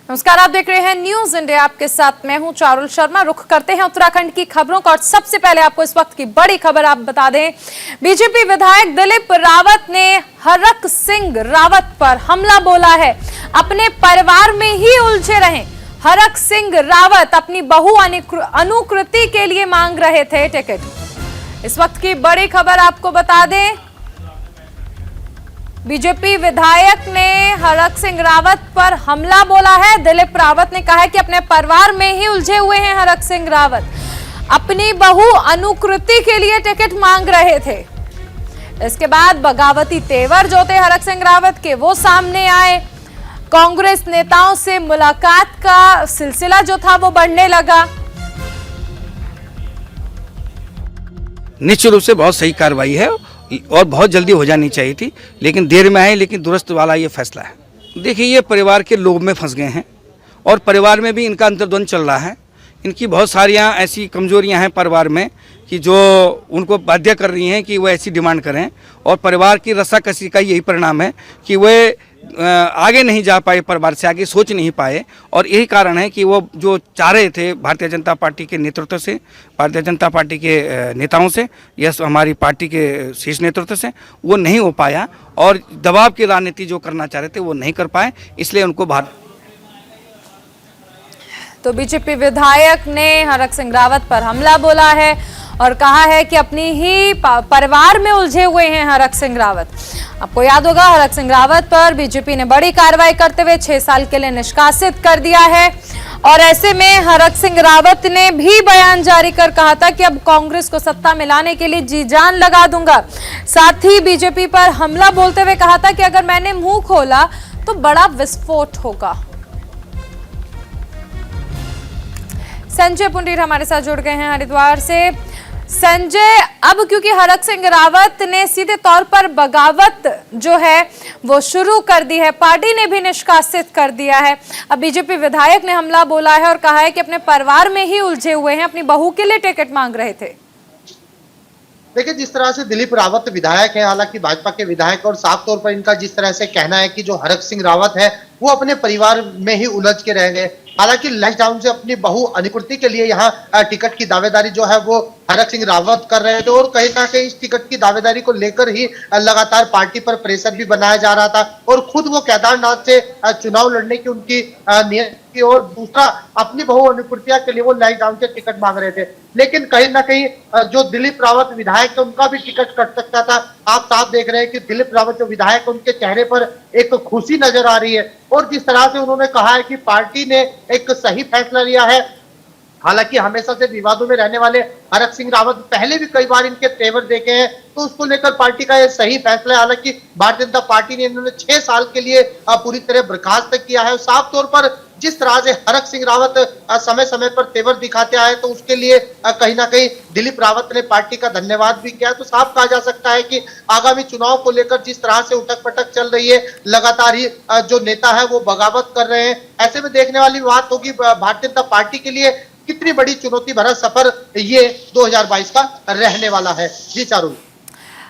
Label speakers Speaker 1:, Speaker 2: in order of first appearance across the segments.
Speaker 1: नमस्कार, आप देख रहे हैं न्यूज इंडिया। आपके साथ मैं हूं चारुल शर्मा। रुख करते हैं उत्तराखंड की खबरों का और सबसे पहले आपको इस वक्त की बड़ी खबर आप बता दें। बीजेपी विधायक दिलीप रावत ने हरक सिंह रावत पर हमला बोला है। अपने परिवार में ही उलझे रहे हरक सिंह रावत अपनी बहु अनुकृति के लिए मांग रहे थे टिकट। इस वक्त की बड़ी खबर आपको बता दें, बीजेपी विधायक ने हरक सिंह रावत पर हमला बोला है। दिलीप रावत ने कहा है कि अपने परिवार में ही उलझे हुए हैं हरक सिंह रावत, अपनी बहु अनुकृति के लिए टिकट मांग रहे थे। इसके बाद बगावती तेवर जो थे हरक सिंह रावत के, वो सामने आए। कांग्रेस नेताओं से मुलाकात का सिलसिला जो था वो बढ़ने लगा।
Speaker 2: निश्चित रूप से बहुत सही कार्रवाई है और बहुत जल्दी हो जानी चाहिए थी, लेकिन देर में आई, लेकिन दुरुस्त वाला ये फैसला है। देखिए, ये परिवार के लोभ में फंस गए हैं और परिवार में भी इनका अंतर्द्वंद चल रहा है। इनकी बहुत सारियां ऐसी कमजोरियां हैं परिवार में कि जो उनको बाध्य कर रही हैं कि वो ऐसी डिमांड करें, और परिवार की रस्साकसी का यही परिणाम है कि वे आगे नहीं जा पाए, परिवार से आगे सोच नहीं पाए। और यही कारण है कि वो जो चाह रहे थे भारतीय जनता पार्टी के नेतृत्व से, भारतीय जनता पार्टी के नेताओं से, या हमारी पार्टी के शीर्ष नेतृत्व से, वो नहीं हो पाया और दबाव की राजनीति जो करना चाह रहे थे वो नहीं कर पाए, इसलिए उनको
Speaker 1: तो बीजेपी विधायक ने हरक सिंह रावत पर हमला बोला है और कहा है कि अपनी ही परिवार में उलझे हुए हैं हरक सिंह रावत। आपको याद होगा, हरक सिंह रावत पर बीजेपी ने बड़ी कार्रवाई करते हुए 6 साल के लिए निष्कासित कर दिया है। और ऐसे में हरक सिंह रावत ने भी बयान जारी कर कहा था कि अब कांग्रेस को सत्ता में लाने के लिए जी जान लगा दूंगा। साथ ही बीजेपी पर हमला बोलते हुए कहा था कि अगर मैंने मुंह खोला तो बड़ा विस्फोट होगा। संजय पुंडीर हमारे साथ जुड़ गए हैं हरिद्वार से। संजय, अब क्योंकि हरक सिंह रावत ने सीधे तौर पर बगावत जो है वो शुरू कर दी है, पार्टी ने भी निष्कासित कर दिया है, अब बीजेपी विधायक ने हमला बोला है और कहा है कि अपने परिवार में ही उलझे हुए हैं, अपनी बहू के लिए टिकट मांग रहे थे।
Speaker 3: देखिए, जिस तरह से दिलीप रावत विधायक है, हालांकि भाजपा के विधायक, और साफ तौर पर इनका जिस तरह से कहना है कि जो हरक सिंह रावत है वो अपने परिवार में ही उलझ के रह गए। हालांकि लॉकडाउन से अपनी बहु अनुकृति के लिए यहाँ टिकट की दावेदारी जो है वो हरक सिंह रावत कर रहे थे, और कहीं ना कहीं इस टिकट की दावेदारी को लेकर ही लगातार पार्टी पर प्रेशर भी बनाया जा रहा था। और खुद वो केदारनाथ से चुनाव लड़ने की उनकी नियत थी, और दूसरा अपनी बहु अनुकृतियां के लिए वो लॉकडाउन से टिकट मांग रहे थे। लेकिन कहीं ना कहीं जो दिलीप रावत विधायक है उनका भी टिकट कट सकता था। आप साफ देख रहे हैं कि दिलीप रावत जो विधायक है उनके चेहरे पर एक खुशी नजर आ रही है, और जिस तरह से उन्होंने कहा है कि पार्टी ने एक सही फैसला लिया है। हालांकि हमेशा से विवादों में रहने वाले हरक सिंह रावत पहले भी कई बार इनके तेवर देखे हैं, तो उसको लेकर पार्टी का यह सही फैसला है। हालांकि भारतीय जनता पार्टी ने इन्होंने 6 साल के लिए पूरी तरह बर्खास्त किया है। साफ तौर पर जिस तरह से हरक सिंह रावत समय समय पर तेवर दिखाते आए, तो उसके लिए कहीं ना कहीं दिलीप रावत ने पार्टी का धन्यवाद भी किया। तो साफ कहा जा सकता है कि आगामी चुनाव को लेकर जिस तरह से उठक पटक चल रही है, लगातार ही जो नेता है वो बगावत कर रहे हैं। ऐसे में देखने वाली बात होगी भारतीय जनता पार्टी के लिए कितनी बड़ी चुनौती भरा सफर ये 2022 का रहने वाला है। जी चारुल।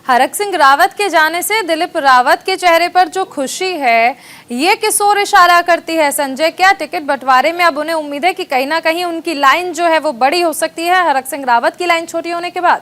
Speaker 1: हरक सिंह रावत के जाने से दिलीप रावत के चेहरे पर जो खुशी है ये किस ओर इशारा करती है संजय? क्या टिकट बंटवारे में अब उन्हें उम्मीद है कि कहीं ना कहीं उनकी लाइन जो है वो बड़ी हो सकती है हरक सिंह रावत की लाइन छोटी होने के बाद?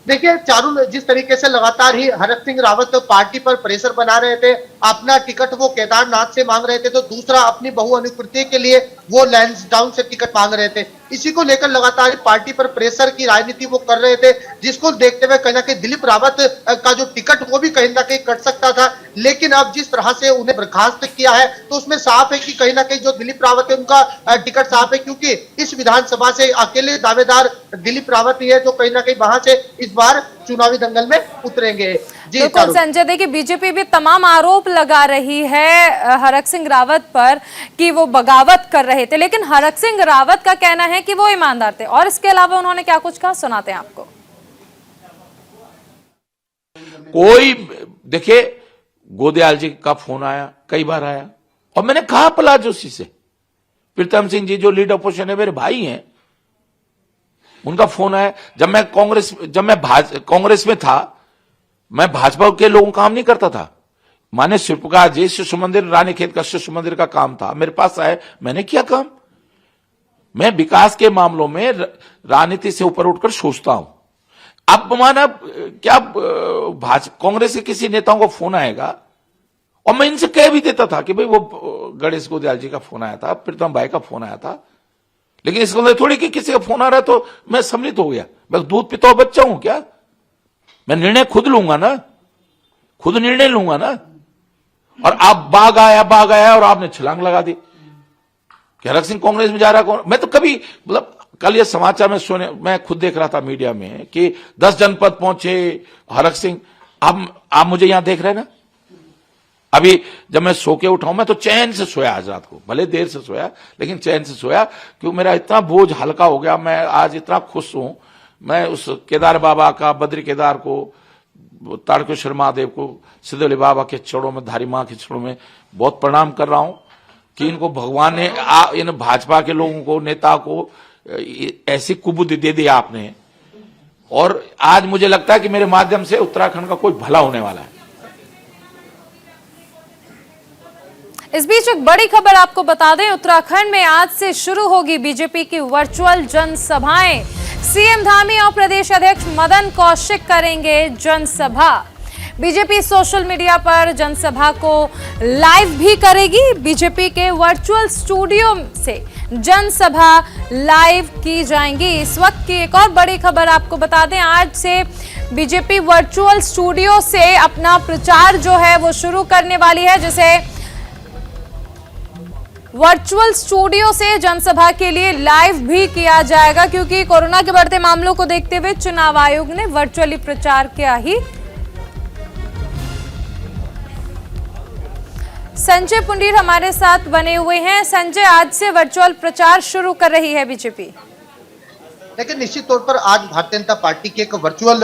Speaker 3: देखिए चारुल, जिस तरीके से लगातार ही हरक सिंह रावत पार्टी पर प्रेशर बना रहे थे, अपना टिकट वो केदारनाथ से मांग रहे थे, तो दूसरा अपनी बहु अनुकृति के लिए वो लैंसडाउन से टिकट मांग रहे थे। इसी को लेकर लगातार पार्टी पर प्रेशर की राजनीति वो कर रहे थे, जिसको देखते हुए कहीं ना कहीं दिलीप रावत का जो टिकट वो भी कहीं ना कहीं कट सकता था। लेकिन अब जिस तरह से उन्हें बर्खास्त किया है, तो उसमें साफ है कि कहीं ना कहीं जो दिलीप रावत है उनका टिकट साफ है, क्योंकि इस विधानसभा से अकेले दावेदार दिलीप रावत ही है जो कहीं ना कहीं वहां से इस बार चुनावी दंगल में उतरेंगे।
Speaker 1: बिल्कुल संजय, देखिए बीजेपी भी तमाम आरोप लगा रही है हरक सिंह रावत पर कि वो बगावत कर रहे थे, लेकिन हरक सिंह रावत का कहना है कि वो ईमानदार थे। और इसके अलावा उन्होंने क्या कुछ कहा, सुनाते हैं आपको।
Speaker 4: कोई देखिए, गोदयाल जी का फोन आया, कई बार आया, और मैंने कहा प्रहलाद जोशी से, प्रीतम सिंह जी जो लीड अपोजिशन है मेरे भाई हैं, उनका फोन आया। जब मैं कांग्रेस में था, मैं भाजपा के लोगों काम नहीं करता था। माने शिल्पकार जी शिशु मंदिर रानीखेत का शिशु मंदिर का काम था, मेरे पास आए, मैंने किया काम। मैं विकास के मामलों में राजनीति से ऊपर उठकर सोचता हूं। अब माना क्या भाजपा कांग्रेस के किसी नेताओं को फोन आएगा और मैं इनसे कह भी देता था कि भाई वो गणेश गोदयाल जी का फोन आया था, प्रीतम भाई का फोन आया था, लेकिन इसको अंदर थोड़ी कि किसी का फोन आ रहा है तो मैं सम्मिलित हो गया। मैं दूध पीता हुआ बच्चा हूं क्या? मैं निर्णय खुद लूंगा ना, खुद निर्णय लूंगा ना। और आप बाग आया और आपने छलांग लगा दी कि हरक सिंह कांग्रेस में जा रहा है। मैं तो कभी मतलब कल ये समाचार में मैं खुद देख रहा था मीडिया में कि 10 जनपद पहुंचे हरक सिंह। आप मुझे यहां देख रहे हैं ना, अभी जब मैं सो के उठाऊं, मैं तो चैन से सोया आज रात को, भले देर से सोया लेकिन चैन से सोया, क्योंकि मेरा इतना बोझ हल्का हो गया। मैं आज इतना खुश हूं। मैं उस केदार बाबा का, बद्री केदार को, तारकेश्वर महादेव को, सिद्धोले बाबा के चरणों में, धारी मां के चरणों में बहुत प्रणाम कर रहा हूं कि इनको भगवान ने इन भाजपा के लोगों को, नेता को ऐसी कुबुद्धि दे दी आपने। और आज मुझे लगता है कि मेरे माध्यम से उत्तराखंड का कोई भला होने वाला है।
Speaker 1: इस बीच एक बड़ी खबर आपको बता दें, उत्तराखंड में आज से शुरू होगी बीजेपी की वर्चुअल जनसभाएं। सीएम धामी और प्रदेश अध्यक्ष मदन कौशिक करेंगे जनसभा। बीजेपी सोशल मीडिया पर जनसभा को लाइव भी करेगी। बीजेपी के वर्चुअल स्टूडियो से जनसभा लाइव की जाएंगी। इस वक्त की एक और बड़ी खबर आपको बता दें, आज से बीजेपी वर्चुअल स्टूडियो से अपना प्रचार जो है वो शुरू करने वाली है, जिसे वर्चुअल स्टूडियो से जनसभा के लिए लाइव भी किया जाएगा, क्योंकि कोरोना के बढ़ते मामलों को देखते हुए चुनाव आयोग ने वर्चुअली प्रचार किया ही। संजय पुंडीर हमारे साथ बने हुए हैं। संजय, आज से वर्चुअल प्रचार शुरू कर रही है बीजेपी।
Speaker 3: लेकिन निश्चित तौर पर आज भारतीय जनता पार्टी के एक वर्चुअल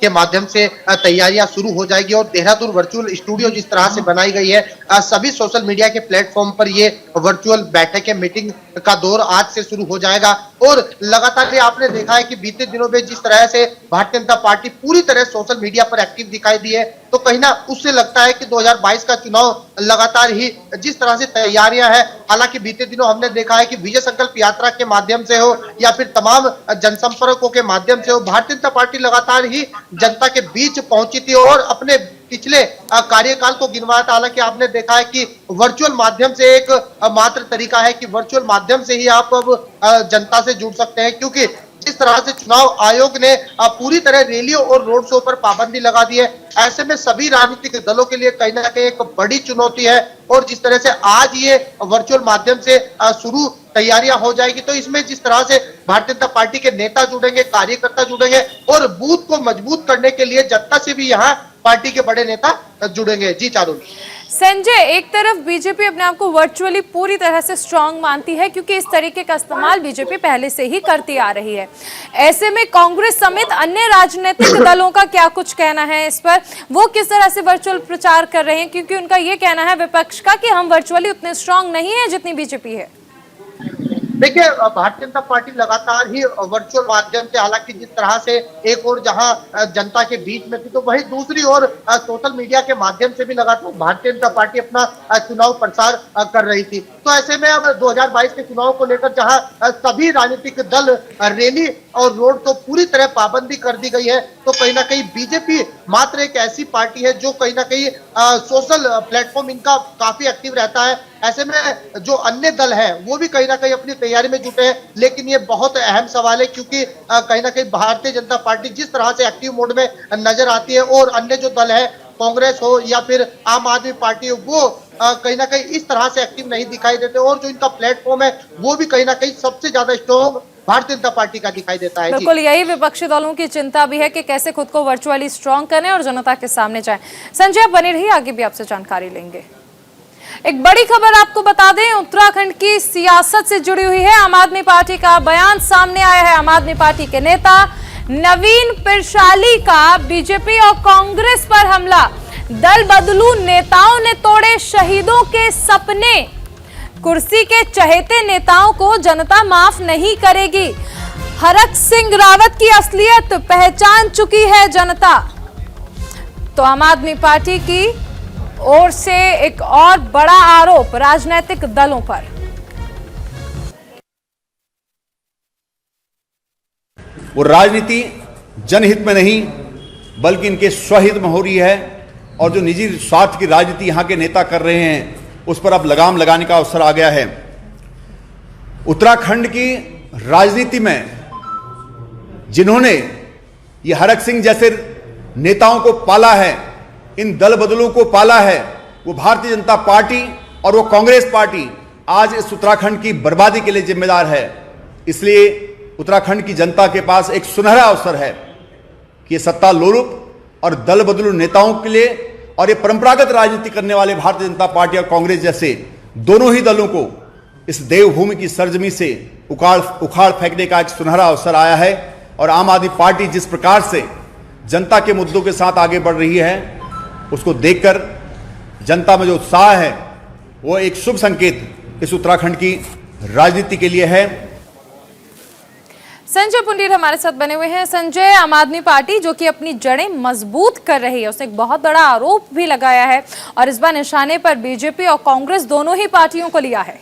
Speaker 3: के माध्यम से तैयारियां शुरू हो जाएगी और देहरादून वर्चुअल स्टूडियो जिस तरह से बनाई गई है, सभी सोशल मीडिया के प्लेटफॉर्म पर ये वर्चुअल बैठक मीटिंग का दौर आज से शुरू हो जाएगा। और लगातार आपने देखा है कि बीते दिनों में जिस तरह से भारतीय जनता पार्टी पूरी तरह सोशल मीडिया पर एक्टिव दिखाई दी है, तो कहीं ना उससे लगता है कि 2022 का चुनाव लगातार ही जिस तरह से तैयारियां हैं। हालांकि बीते दिनों हमने देखा है कि विजय संकल्प यात्रा के माध्यम से हो या फिर तमाम जनसंपर्कों के माध्यम से हो, भारतीय जनता पार्टी लगातार ही जनता के बीच पहुंची थी और अपने पिछले कार्यकाल को गिनवाया था। हालांकि आपने देखा है कि वर्चुअल माध्यम से एक मात्र तरीका है कि वर्चुअल माध्यम से ही आप अब जनता से जुड़ सकते हैं, क्योंकि जिस तरह से चुनाव आयोग ने पूरी तरह रैलियों और रोड शो पर पाबंदी लगा दी है, ऐसे में सभी राजनीतिक दलों के लिए कहीं ना कहीं एक बड़ी चुनौती है। और जिस तरह से आज ये वर्चुअल माध्यम से शुरू तैयारियां हो जाएगी, तो इसमें जिस तरह से भारतीय जनता पार्टी के नेता जुड़ेंगे, कार्यकर्ता जुड़ेंगे और बूथ को मजबूत करने के लिए जनता से भी यहाँ पार्टी के बड़े नेता जुड़ेंगे। जी चारुल।
Speaker 1: संजय, एक तरफ बीजेपी अपने आप को वर्चुअली पूरी तरह से स्ट्रांग मानती है, क्योंकि इस तरीके का इस्तेमाल बीजेपी पहले से ही करती आ रही है। ऐसे में कांग्रेस समेत अन्य राजनीतिक दलों का क्या कुछ कहना है इस पर? वो किस तरह से वर्चुअल प्रचार कर रहे हैं, क्योंकि उनका ये कहना है विपक्ष का कि हम वर्चुअली उतने स्ट्रांग नहीं है जितनी बीजेपी है।
Speaker 3: देखिए, भारतीय जनता पार्टी लगातार ही वर्चुअल माध्यम से, हालांकि जिस तरह से एक और जहां जनता के बीच में थी, तो वही दूसरी ओर सोशल मीडिया के माध्यम से भी लगातार भारतीय जनता पार्टी अपना चुनाव प्रचार कर रही थी। तो ऐसे में अब 2022 के चुनाव को लेकर जहां सभी राजनीतिक दल रैली और रोड को पूरी तरह पाबंदी कर दी गई है, तो कहीं ना कहीं बीजेपी मात्र एक ऐसी पार्टी है जो कहीं ना कहीं सोशल प्लेटफॉर्म इनका काफी एक्टिव रहता है। ऐसे में जो अन्य दल है वो भी कहीं ना कहीं अपनी तैयारी में जुटे हैं, लेकिन ये बहुत अहम सवाल है, क्योंकि कहीं ना कहीं भारतीय जनता पार्टी जिस तरह से एक्टिव मोड में नजर आती है और अन्य जो दल है, कांग्रेस हो या फिर आम आदमी पार्टी हो, वो कहीं ना कहीं इस तरह से एक्टिव नहीं दिखाई देते। और जो इनका प्लेटफॉर्म है वो भी कहीं ना कहीं सबसे ज्यादा स्ट्रॉन्ग भारतीय जनता पार्टी का दिखाई देता है।
Speaker 1: बिल्कुल, यही विपक्षी दलों की चिंता भी है कि कैसे खुद को वर्चुअली स्ट्रांग करें और जनता के सामने जाएं। संजय, आप बने रहिए, आगे भी आपसे जानकारी लेंगे। एक बड़ी खबर आपको बता दें, उत्तराखंड की सियासत से जुड़ी हुई है। आम आदमी पार्टी का बयान सामने आया है। आम आदमी पार्टी के नेता नवीन पिरशाली का बीजेपी और कांग्रेस पर हमला। दल बदलू नेताओं ने तोड़े शहीदों के सपने। कुर्सी के चहेते नेताओं को जनता माफ नहीं करेगी। हरक सिंह रावत की असलियत पहचान चुकी है जनता। तो आम आदमी पार्टी की ओर से एक और बड़ा आरोप राजनीतिक दलों पर।
Speaker 5: वो राजनीति जनहित में नहीं बल्कि इनके स्वहित में हो रही है और जो निजी स्वार्थ की राजनीति यहां के नेता कर रहे हैं उस पर अब लगाम लगाने का अवसर आ गया है। उत्तराखंड की राजनीति में जिन्होंने ये हरक सिंह जैसे नेताओं को पाला है, इन दल बदलों को पाला है, वो भारतीय जनता पार्टी और वो कांग्रेस पार्टी आज इस उत्तराखंड की बर्बादी के लिए जिम्मेदार है। इसलिए उत्तराखंड की जनता के पास एक सुनहरा अवसर है कि ये सत्ता लोलुप और दल बदलू नेताओं के लिए और ये परंपरागत राजनीति करने वाले भारतीय जनता पार्टी और कांग्रेस जैसे दोनों ही दलों को इस देवभूमि की सरजमी से उखाड़ फेंकने का एक सुनहरा अवसर आया है। और आम आदमी पार्टी जिस प्रकार से जनता के मुद्दों के साथ आगे बढ़ रही है उसको देखकर जनता में जो उत्साह है वो एक शुभ संकेत इस उत्तराखंड की राजनीति के लिए है।
Speaker 1: संजय पुंडीर हमारे साथ बने हुए हैं। संजय, आम आदमी पार्टी जो कि अपनी जड़ें मजबूत कर रही है, उसने एक बहुत बड़ा आरोप भी लगाया है और इस बार निशाने पर बीजेपी और कांग्रेस दोनों ही पार्टियों को लिया है।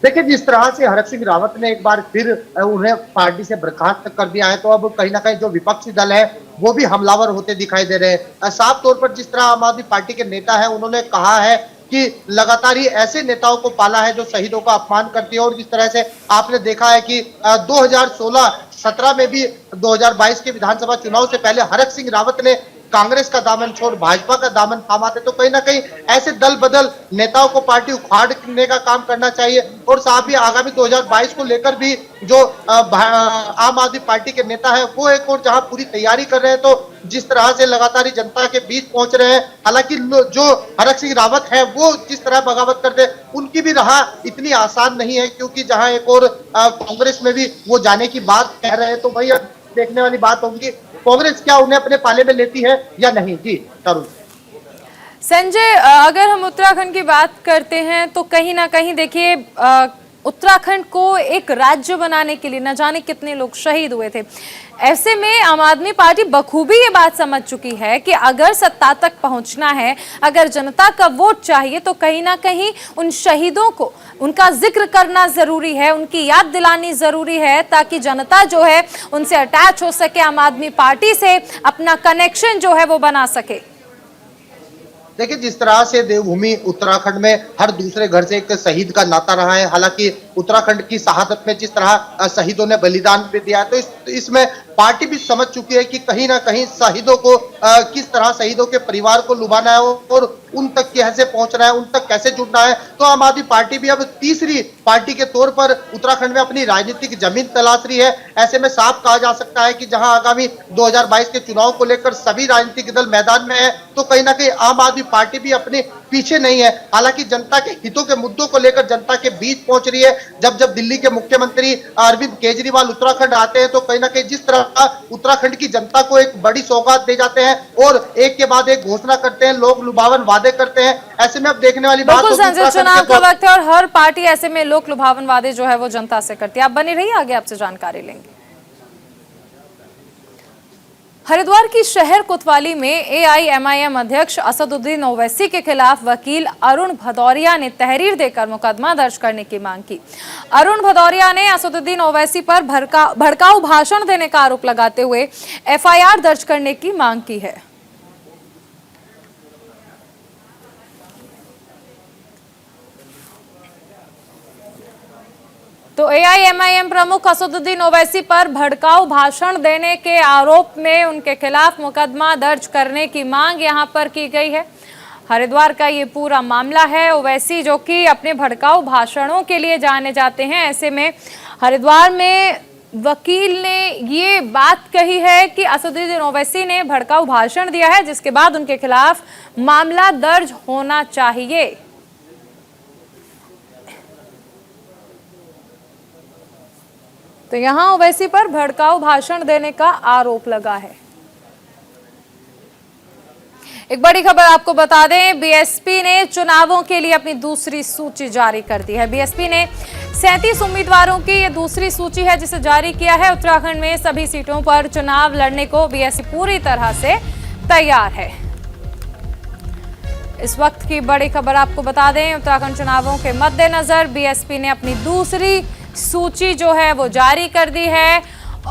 Speaker 3: देखिए, जिस तरह से हरक सिंह रावत ने एक बार फिर उन्हें पार्टी से बर्खास्त कर दिया है, तो अब कहीं ना कहीं जो विपक्षी दल है वो भी हमलावर होते दिखाई दे रहे हैं। साफ तौर पर जिस तरह आम आदमी पार्टी के नेता है उन्होंने कहा है कि लगातार ही ऐसे नेताओं को पाला है जो शहीदों का अपमान करती है। और जिस तरह से आपने देखा है कि 2016-17 में भी 2022 के विधानसभा चुनाव से पहले हरक सिंह रावत ने कांग्रेस का दामन छोड़ भाजपा का दामन थामा थे। तो कहीं ना कहीं ऐसे दल बदल नेताओं को पार्टी उखाड़ने का काम करना चाहिए। और साथ ही आगामी 2022 को लेकर भी जो आम आदमी पार्टी के नेता है वो एक और जहां पूरी तैयारी कर रहे हैं, तो जिस तरह से लगातार जनता के बीच पहुंच रहे हैं। हालांकि जो हरक सिंह रावत है वो जिस तरह बगावत करते उनकी भी राह इतनी आसान नहीं है, क्योंकि जहां एक और कांग्रेस में भी वो जाने की बात कह रहे हैं। तो भाई देखने वाली बात होगी कांग्रेस क्या उन्हें अपने पाले में लेती है या नहीं। जी तरुण।
Speaker 1: संजय, अगर हम उत्तराखंड की बात करते हैं तो कहीं ना कहीं देखिए उत्तराखंड को एक राज्य बनाने के लिए न जाने कितने लोग शहीद हुए थे। ऐसे में आम आदमी पार्टी बखूबी ये बात समझ चुकी है कि अगर सत्ता तक पहुंचना है, अगर जनता का वोट चाहिए, तो कहीं ना कहीं उन शहीदों को उनका जिक्र करना जरूरी है, उनकी याद दिलानी जरूरी है, ताकि जनता जो है उनसे अटैच हो सके, आम आदमी पार्टी से अपना कनेक्शन जो है वो बना सके।
Speaker 3: देखिए, जिस तरह से देवभूमि उत्तराखंड में हर दूसरे घर से एक शहीद का नाता रहा है। हालांकि उत्तराखंड की शहादत में जिस तरह शहीदों ने बलिदान भी दिया, तो इसमें पार्टी भी समझ चुकी है कि कहीं ना कहीं शहीदों को किस तरह शहीदों के परिवार को लुभाना है और उन तक कैसे पहुंचना है, उन तक कैसे जुड़ना है। तो आम आदमी पार्टी भी अब तीसरी पार्टी के तौर पर उत्तराखंड में अपनी राजनीतिक जमीन तलाश रही है। ऐसे में साफ कहा जा सकता है कि जहां आगामी 2022 के चुनाव को लेकर सभी राजनीतिक दल मैदान में है, तो कहीं ना कहीं आम आदमी पार्टी भी अपने पीछे नहीं है। हालांकि जनता के हितों के मुद्दों को लेकर जनता के बीच पहुंच रही है। जब दिल्ली के मुख्यमंत्री अरविंद केजरीवाल उत्तराखंड आते हैं, तो कहीं ना कहीं जिस तरह उत्तराखंड की जनता को एक बड़ी सौगात दे जाते हैं और एक के बाद एक घोषणा करते हैं, लोग लुभावन वादे करते हैं। ऐसे में अब देखने वाली बात
Speaker 1: बिल्कुल संजय, चुनाव का वक्त है और हर पार्टी ऐसे में लोक लुभावन वादे जो है वो जनता से करती है। आप बने रहिए, आगे आपसे जानकारी लेंगे। हरिद्वार की शहर कोतवाली में AIMIM अध्यक्ष असदुद्दीन ओवैसी के खिलाफ वकील अरुण भदौरिया ने तहरीर देकर मुकदमा दर्ज करने की मांग की। अरुण भदौरिया ने असदुद्दीन ओवैसी पर भड़काऊ भाषण देने का आरोप लगाते हुए FIR दर्ज करने की मांग की है। तो AIMIM प्रमुख असदुद्दीन ओवैसी पर भड़काऊ भाषण देने के आरोप में उनके खिलाफ मुकदमा दर्ज करने की मांग यहां पर की गई है। हरिद्वार का ये पूरा मामला है। ओवैसी जो कि अपने भड़काऊ भाषणों के लिए जाने जाते हैं, ऐसे में हरिद्वार में वकील ने ये बात कही है कि असदुद्दीन ओवैसी ने भड़काऊ भाषण दिया है, जिसके बाद उनके खिलाफ मामला दर्ज होना चाहिए। तो यहां ओवैसी पर भड़काऊ भाषण देने का आरोप लगा है। एक बड़ी खबर आपको बता दें, बीएसपी ने चुनावों के लिए अपनी दूसरी सूची जारी कर दी है। बीएसपी ने 37 उम्मीदवारों की ये दूसरी सूची है जिसे जारी किया है। उत्तराखंड में सभी सीटों पर चुनाव लड़ने को बीएसपी पूरी तरह से तैयार है। इस वक्त की बड़ी खबर आपको बता दें, उत्तराखंड चुनावों के मद्देनजर बीएसपी ने अपनी दूसरी सूची जो है वो जारी कर दी है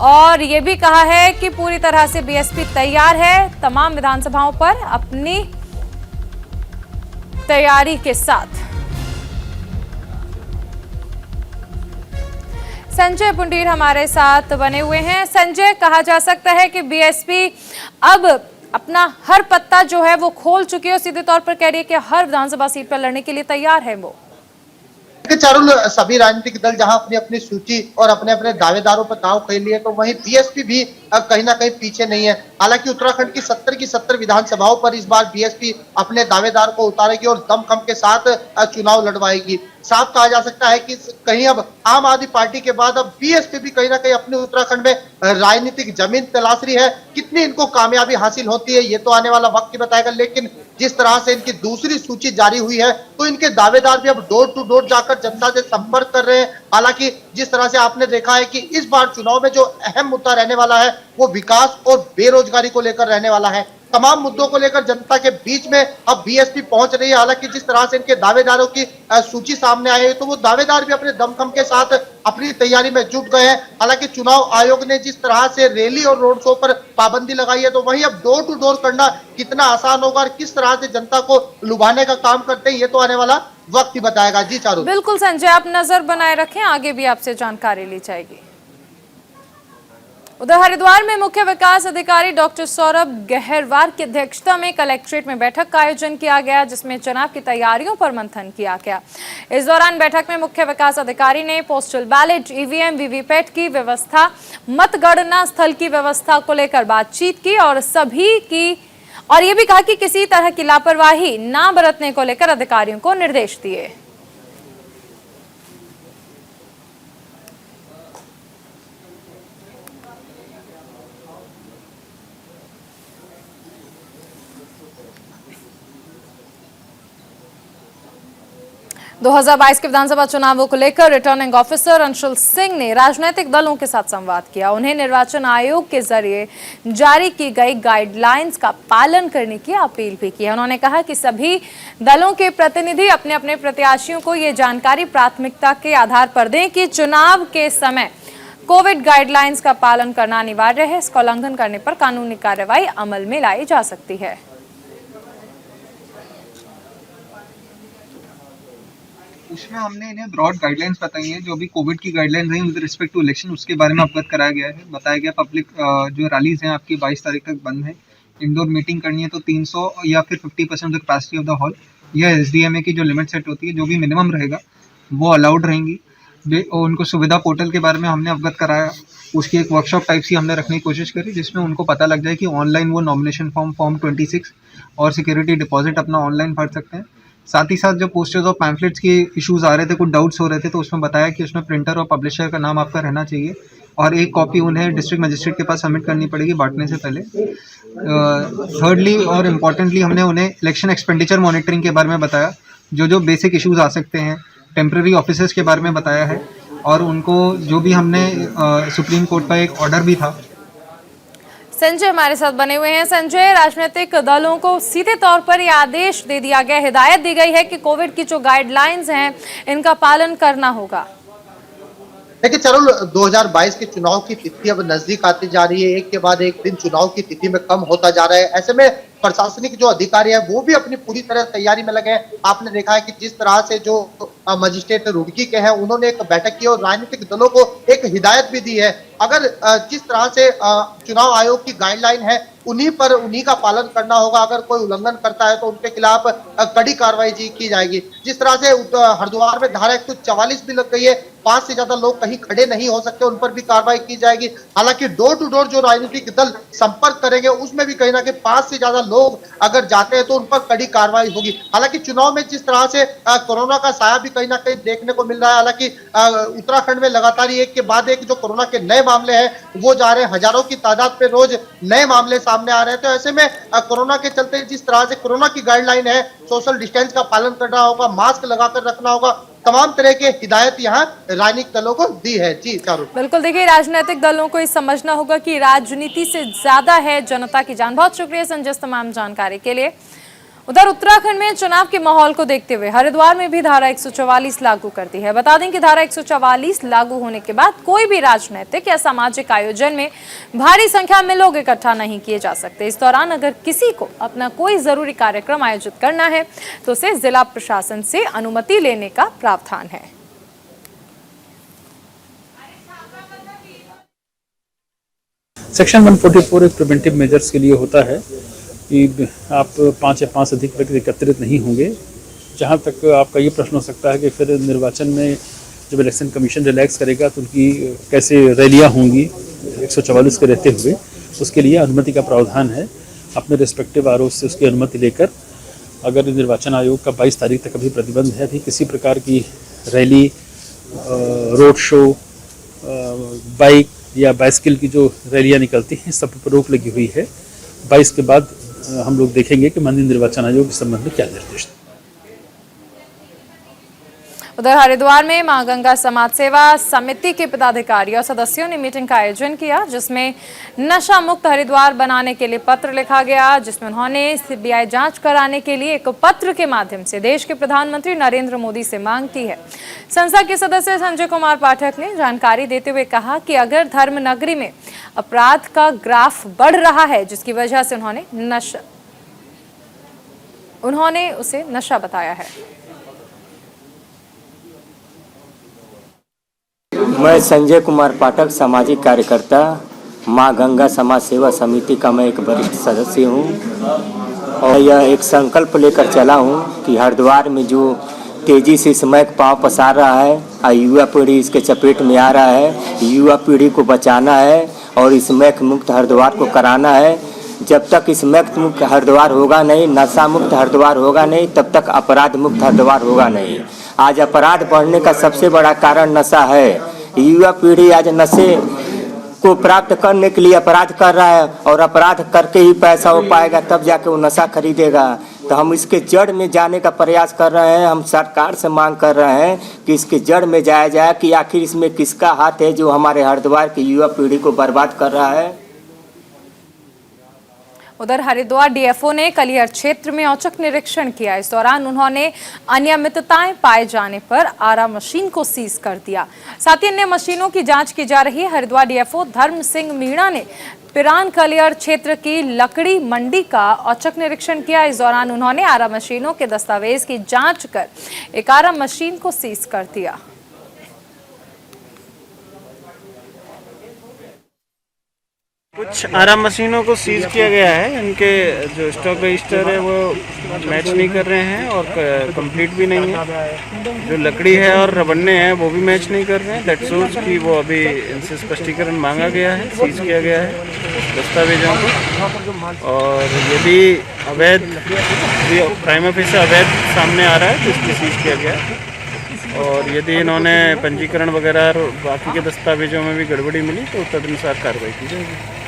Speaker 1: और ये भी कहा है कि पूरी तरह से बीएसपी तैयार है तमाम विधानसभाओं पर अपनी तैयारी के साथ। संजय पुंडीर हमारे साथ बने हुए हैं। संजय, कहा जा सकता है कि बीएसपी अब अपना हर पत्ता जो है वो खोल चुकी है और सीधे तौर पर कह रही है कि हर विधानसभा सीट पर लड़ने के लिए तैयार है वो।
Speaker 3: चारुल, सभी राजनीतिक दल जहां अपनी अपनी सूची और अपने अपने दावेदारों पर दांव खेल लिए, तो वहीं बीएसपी भी कहीं ना कहीं पीछे नहीं है। हालांकि उत्तराखंड की 70 विधानसभाओं पर इस बार बीएसपी अपने दावेदार को उतारेगी और दमखम के साथ चुनाव लड़वाएगी। साफ कहा जा सकता है कि कहीं अब आम आदमी पार्टी के बाद अब बीएसपी भी कहीं ना कहीं अपने उत्तराखंड में राजनीतिक जमीन तलाश रही है। कितनी इनको कामयाबी हासिल होती है ये तो आने वाला वक्त ही बताएगा, लेकिन जिस तरह से इनकी दूसरी सूची जारी हुई है तो इनके दावेदार भी अब डोर टू डोर जाकर जनता से संपर्क कर रहे हैं। हालांकि जिस तरह से आपने देखा है कि इस बार चुनाव में जो अहम मुद्दा रहने वाला है वो विकास और बेरोजगारी को लेकर रहने वाला है। तमाम मुद्दों को लेकर जनता के बीच में अब बीएसपी पहुंच रही है। हालांकि जिस तरह से इनके दावेदारों की सूची सामने आई है तो वो दावेदार भी अपने दमखम के साथ अपनी तैयारी में जुट गए हैं। हालांकि चुनाव आयोग ने जिस तरह से रैली और रोड शो पर पाबंदी लगाई है तो वहीं अब डोर टू डोर करना कितना आसान होगा और किस तरह से जनता को लुभाने का काम करते हैं ये तो आने वाला वक्त ही बताएगा। जी चारू।
Speaker 1: बिल्कुल संजय, आप नजर बनाए रखें, आगे भी आपसे जानकारी ली जाएगी। उधर हरिद्वार में मुख्य विकास अधिकारी डॉक्टर सौरभ गहरवार की अध्यक्षता में कलेक्ट्रेट में बैठक का आयोजन किया गया जिसमें चुनाव की तैयारियों पर मंथन किया गया। इस दौरान बैठक में मुख्य विकास अधिकारी ने पोस्टल बैलेट, ईवीएम, वीवीपैट की व्यवस्था, मतगणना स्थल की व्यवस्था को लेकर बातचीत की और ये भी कहा कि किसी तरह की लापरवाही ना बरतने को लेकर अधिकारियों को निर्देश दिए। दो 2022 के विधानसभा चुनावों को लेकर रिटर्निंग ऑफिसर अंशुल सिंह ने राजनीतिक दलों के साथ संवाद किया। उन्हें निर्वाचन आयोग के जरिए जारी की गई गाइडलाइंस का पालन करने की अपील भी की है। उन्होंने कहा कि सभी दलों के प्रतिनिधि अपने अपने प्रत्याशियों को ये जानकारी प्राथमिकता के आधार पर दें कि चुनाव के समय कोविड गाइडलाइंस का पालन करना अनिवार्य है। इसका उल्लंघन करने पर कानूनी कार्रवाई अमल में लाई जा सकती है।
Speaker 6: उसमें हमने इन्हें ब्रॉड गाइडलाइंस बताई हैं, जो भी कोविड की गाइडलाइंस रही विद रिस्पेक्ट टू इलेक्शन उसके बारे में अवगत कराया गया है। बताया गया पब्लिक जो रैलीज हैं आपकी 22 तारीख तक बंद है। इंडोर मीटिंग करनी है तो 300 या फिर 50% of the capacity of the hall या एसडीएमए की जो लिमिट सेट होती है जो भी मिनिमम रहेगा वो अलाउड रहेंगी। उनको सुविधा पोर्टल के बारे में हमने अवगत कराया। उसकी एक वर्कशॉप टाइप सी हमने रखने की कोशिश करी जिसमें उनको पता लग जाए कि ऑनलाइन वो नॉमिनेशन फॉर्म 26 और सिक्योरिटी डिपॉजिट अपना ऑनलाइन भर सकते हैं। साथ ही साथ जो पोस्टर्स और पैम्फलेट्स के इश्यूज आ रहे थे, कुछ डाउट्स हो रहे थे, तो उसमें बताया कि उसमें प्रिंटर और पब्लिशर का नाम आपका रहना चाहिए और एक कॉपी उन्हें डिस्ट्रिक्ट मजिस्ट्रेट के पास सबमिट करनी पड़ेगी बांटने से पहले। थर्डली और इम्पॉर्टेंटली हमने उन्हें इलेक्शन एक्सपेंडिचर मॉनिटरिंग के बारे में बताया, जो बेसिक इश्यूज आ सकते हैं। टेम्प्रेरी ऑफिसर्स के बारे में बताया है और उनको जो भी हमने सुप्रीम कोर्ट का एक ऑर्डर भी था।
Speaker 1: संजय हमारे साथ बने हुए हैं। संजय, राजनीतिक दलों को सीधे तौर पर यह आदेश दे दिया गया, हिदायत दी गई है कि कोविड की जो गाइडलाइंस हैं इनका पालन करना होगा।
Speaker 3: देखिए चरुल, 2022 के चुनाव की तिथि अब नजदीक आती जा रही है। एक के बाद एक दिन चुनाव की तिथि में कम होता जा रहा है। ऐसे में प्रशासनिक जो अधिकारी है वो भी अपनी पूरी तरह तैयारी में लगे हैं। आपने देखा है कि जिस तरह से जो मजिस्ट्रेट रुड़की के हैं उन्होंने एक बैठक की और राजनीतिक दलों को एक हिदायत भी दी है। अगर जिस तरह से चुनाव आयोग की गाइडलाइन है उन्हीं का पालन करना होगा। अगर कोई उल्लंघन करता है तो उनके खिलाफ कड़ी कार्रवाई की जाएगी। जिस तरह से हरिद्वार में धारा 144 भी लग गई है, 5 से ज्यादा लोग कहीं खड़े नहीं हो सकते, उन पर भी कार्रवाई की जाएगी। हालांकि डोर टू डोर जो राजनीतिक दल संपर्क करेंगे उसमें भी कहीं ना कहीं 5 से ज्यादा लोग अगर जाते हैं तो उन पर कड़ी कार्रवाई होगी। हालांकि चुनाव में जिस तरह से कोरोना का साया भी कहीं ना कहीं देखने को मिल रहा है। हालांकि उत्तराखंड में लगातार एक के बाद एक जो कोरोना के नए मामले हैं वो जा रहे हैं, हजारों की तादाद पे रोज नए मामले सामने आ रहे हैं। तो ऐसे में कोरोना के चलते जिस तरह से कोरोना की गाइडलाइन है, सोशल डिस्टेंस का पालन करना होगा, मास्क लगाकर रखना होगा, तमाम तरह के हिदायत यहाँ राजनीतिक दलों को दी है। जी चारू।
Speaker 1: बिल्कुल, देखिए राजनीतिक दलों को ये समझना होगा कि राजनीति से ज्यादा है जनता की जान। बहुत शुक्रिया संजय तमाम जानकारी के लिए। उधर उत्तराखंड में चुनाव के माहौल को देखते हुए हरिद्वार में भी धारा 144 लागू कर दी है। बता दें कि धारा 144 लागू होने के बाद कोई भी राजनीतिक या सामाजिक आयोजन में भारी संख्या में लोग इकट्ठा नहीं किए जा सकते। इस दौरान अगर किसी को अपना कोई जरूरी कार्यक्रम आयोजित करना है तो उसे जिला प्रशासन से अनुमति लेने का प्रावधान है।
Speaker 7: सेक्शन 144 एक प्रिवेंटिव मेजर्स के लिए होता है कि आप 5 या 5 से अधिक व्यक्ति एकत्रित नहीं होंगे। जहां तक आपका ये प्रश्न हो सकता है कि फिर निर्वाचन में जब इलेक्शन कमीशन रिलैक्स करेगा तो उनकी कैसे रैलियां होंगी 144 के रहते हुए, उसके लिए अनुमति का प्रावधान है। अपने रिस्पेक्टिव आरओ से उसकी अनुमति लेकर, अगर निर्वाचन आयोग का 22 तारीख तक अभी प्रतिबंध है, अभी किसी प्रकार की रैली, रोड शो, बाइक या बाइसिकल की जो रैलियां निकलती हैं सब पर रोक लगी हुई है। 22 के बाद हम लोग देखेंगे कि माननीय निर्वाचन आयोग इस संबंध में क्या निर्देश दें।
Speaker 1: उधर हरिद्वार में मां गंगा समाज सेवा समिति के पदाधिकारियों और सदस्यों ने मीटिंग का आयोजन किया, जिसमें नशा मुक्त हरिद्वार बनाने के लिए पत्र लिखा गया, जिसमें उन्होंने सीबीआई जांच कराने के लिए एक पत्र के माध्यम से देश के प्रधानमंत्री नरेंद्र मोदी से मांग की है। संसद के सदस्य संजय कुमार पाठक ने जानकारी देते हुए कहा कि अगर धर्मनगरी में अपराध का ग्राफ बढ़ रहा है, जिसकी वजह से उन्होंने उसे नशा बताया है।
Speaker 8: मैं संजय कुमार पाठक, सामाजिक कार्यकर्ता, मां गंगा समाज सेवा समिति का मैं एक वरिष्ठ सदस्य हूं और यह एक संकल्प लेकर चला हूं कि हरिद्वार में जो तेजी से स्मैक पांव पसार रहा है और युवा पीढ़ी इसके चपेट में आ रहा है, युवा पीढ़ी को बचाना है और स्मैक मुक्त हरिद्वार को कराना है। जब तक स्मैक मुक्त हरिद्वार होगा नहीं, नशा मुक्त हरिद्वार होगा नहीं, तब तक अपराध मुक्त हरिद्वार होगा नहीं। आज अपराध बढ़ने का सबसे बड़ा कारण नशा है। युवा पीढ़ी आज नशे को प्राप्त करने के लिए अपराध कर रहा है और अपराध करके ही पैसा हो पाएगा, तब जाके वो नशा खरीदेगा। तो हम इसके जड़ में जाने का प्रयास कर रहे हैं। हम सरकार से मांग कर रहे हैं कि इसके जड़ में जाया जाए कि आखिर इसमें किसका हाथ है जो हमारे हरिद्वार की युवा पीढ़ी को बर्बाद कर रहा है।
Speaker 1: उधर हरिद्वार डीएफओ ने कलियर क्षेत्र में औचक निरीक्षण किया। इस दौरान उन्होंने अनियमितताएं पाए जाने पर आरा मशीन को सीज कर दिया। साथ ही अन्य मशीनों की जांच की जा रही है। हरिद्वार डीएफओ धर्म सिंह मीणा ने पिरान कलियर क्षेत्र की लकड़ी मंडी का औचक निरीक्षण किया। इस दौरान उन्होंने आरा मशीनों के दस्तावेज की जाँच कर एक आरा मशीन को सीज कर दिया।
Speaker 9: कुछ आरा मशीनों को सीज किया गया है। इनके जो स्टॉक रजिस्टर है वो मैच नहीं कर रहे हैं और कंप्लीट भी नहीं है। जो लकड़ी है और रबन्ने हैं वो भी मैच नहीं कर रहे हैं। दैट शोज कि वो अभी इनसे स्पष्टीकरण मांगा गया है, सीज किया गया है दस्तावेजों को। और यदि अवैध प्राइमा फेसी अवैध सामने आ रहा है तो इसकी सीज किया गया है। और यदि इन्होंने पंजीकरण वगैरह और बाकी के दस्तावेजों में भी गड़बड़ी मिली तो तदनुसार कार्रवाई की जाएगी।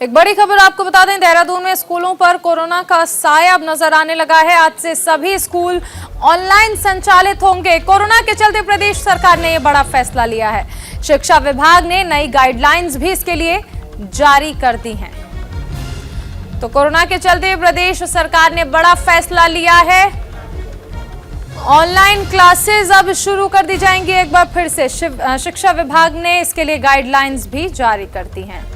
Speaker 1: एक बड़ी खबर आपको बता दें, देहरादून में स्कूलों पर कोरोना का साया अब नजर आने लगा है। आज से सभी स्कूल ऑनलाइन संचालित होंगे। कोरोना के चलते प्रदेश सरकार ने यह बड़ा फैसला लिया है। शिक्षा विभाग ने नई गाइडलाइंस भी इसके लिए जारी कर दी हैं। तो कोरोना के चलते प्रदेश सरकार ने बड़ा फैसला लिया है। ऑनलाइन क्लासेस अब शुरू कर दी जाएंगी। एक बार फिर से शिक्षा विभाग ने इसके लिए गाइडलाइंस भी जारी कर दी हैं।